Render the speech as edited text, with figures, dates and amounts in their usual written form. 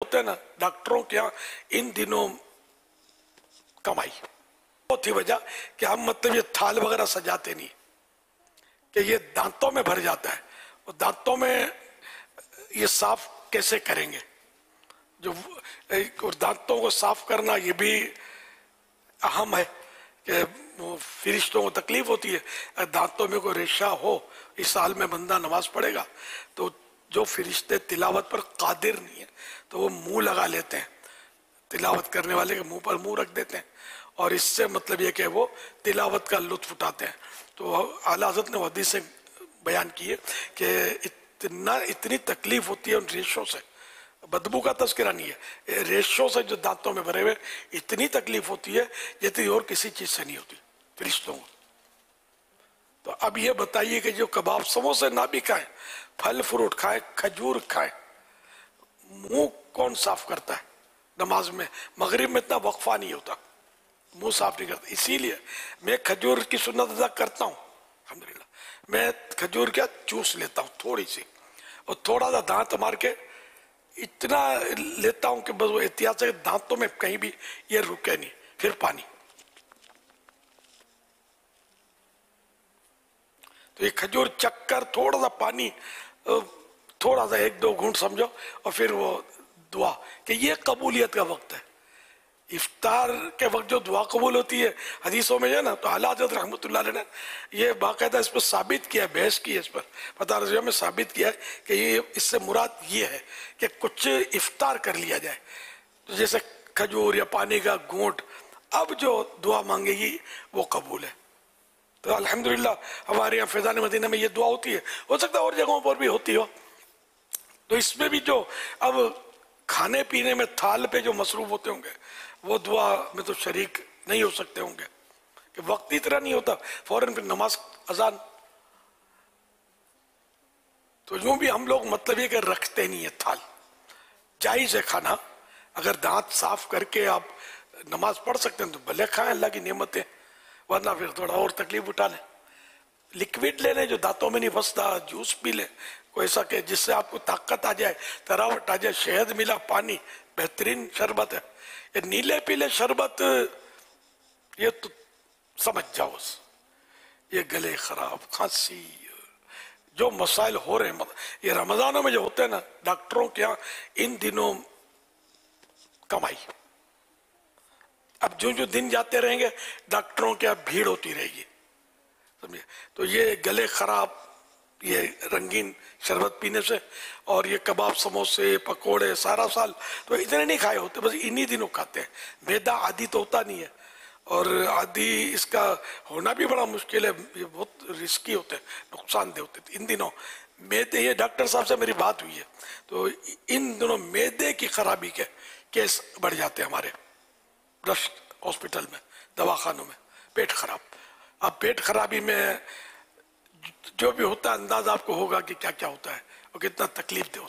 होते हैं ना डॉक्टरों के यहाँ इन दिनों कमाई बहुत ही वजह कि हम मतलब ये थाल वगैरह सजाते नहीं कि ये दांतों में भर जाता है और दांतों में ये साफ कैसे करेंगे जो और दांतों को साफ करना ये भी अहम है कि फरिश्तों को तकलीफ होती है अगर दांतों में कोई रेशा हो इस साल में बंदा नमाज पढ़ेगा तो जो फरिश्ते तिलावत पर कादिर नहीं है तो वो मुंह लगा लेते हैं तिलावत करने वाले के मुंह पर मुंह रख देते हैं और इससे मतलब ये कि वो तिलावत का लुत्फ उठाते हैं। तो आला हज़रत ने हदीस से बयान की है कि इतनी तकलीफ होती है उन रेशों से, बदबू का तस्करा नहीं है, रेशों से जो दांतों में भरे हुए इतनी तकलीफ होती है जितनी और किसी चीज से नहीं होती फरिश्तों को। तो अब ये बताइए कि जो कबाब समोसे ना भी खाए, फल फ्रूट खाए, खजूर खाए, मुंह कौन साफ करता है? नमाज में मगरिब में इतना वक्फा नहीं होता, मुंह साफ नहीं करता। इसीलिए मैं खजूर की सुन्नत अदा करता हूँ अल्हम्दुलिल्लाह। मैं खजूर क्या चूस लेता हूँ थोड़ी सी और थोड़ा सा दांत मार के इतना लेता हूं कि बस वो एहतियात से दांतों में कहीं भी ये रुके नहीं। फिर पानी, तो ये खजूर चक्कर थोड़ा सा पानी, थोड़ा सा एक दो घूंट समझो और फिर वो दुआ कि ये कबूलियत का वक्त है। इफ्तार के वक्त जो दुआ कबूल होती है हदीसों में है ना, तो आला हज़रत रहमतुल्लाह अलैह ने ये बाकायदा इस पर साबित किया है, बहस की है इस पर, पता रजिया में साबित किया है कि ये इससे मुराद ये है कि कुछ इफ्तार कर लिया जाए, तो जैसे खजूर या पानी का घूंट, अब जो दुआ मांगेगी वो कबूल है। तो अल्हम्दुलिल्लाह हमारे यहाँ फैज़ान मदीना में ये दुआ होती है, हो सकता है और जगहों पर भी होती हो। तो इसमें भी जो अब खाने पीने में थाल पे जो मसरूफ होते होंगे वो दुआ में तो शरीक नहीं हो सकते होंगे कि वक्त इतना नहीं होता, फौरन फिर नमाज अजान। तो यूं भी हम लोग मतलब ये कि रखते नहीं है थाल, जायज है खाना, अगर दांत साफ करके आप नमाज पढ़ सकते हैं तो भले खाएं, अल्लाह की नेमत है, वरना फिर थोड़ा और तकलीफ उठा लें। लिक्विड ले लें जो दांतों में नहीं फंसता, जूस पी लें कोई ऐसा कि जिससे आपको ताकत आ जाए, तरावट आ जाए, शहद मिला, पानी, बेहतरीन शरबत है। ये नीले पीले शरबत ये तो समझ जाओ, ये गले खराब, खांसी, जो मसाइल हो रहे हैं ये रमजानों में जो होते हैं ना डॉक्टरों के यहाँ इन दिनों कमाई। अब जो जो दिन जाते रहेंगे डॉक्टरों के यहाँ भीड़ होती रहेगी, समझे? तो ये गले खराब ये रंगीन शरबत पीने से, और ये कबाब समोसे पकोड़े सारा साल तो इतने नहीं खाए होते, बस इन्हीं दिनों खाते हैं। मैदा आदि तो होता नहीं है और आदि इसका होना भी बड़ा मुश्किल है, ये बहुत रिस्की होते हैं, नुकसानदेह होते हैं। इन दिनों मैदे, ये डॉक्टर साहब से मेरी बात हुई है तो इन दिनों मैदे की खराबी के केस बढ़ जाते हैं हमारे रश्त हॉस्पिटल में, दवाखानों में। पेट खराब, अब पेट खराबी में जो भी होता है अंदाज आपको होगा कि क्या क्या होता है और कितना तकलीफ दे होता है।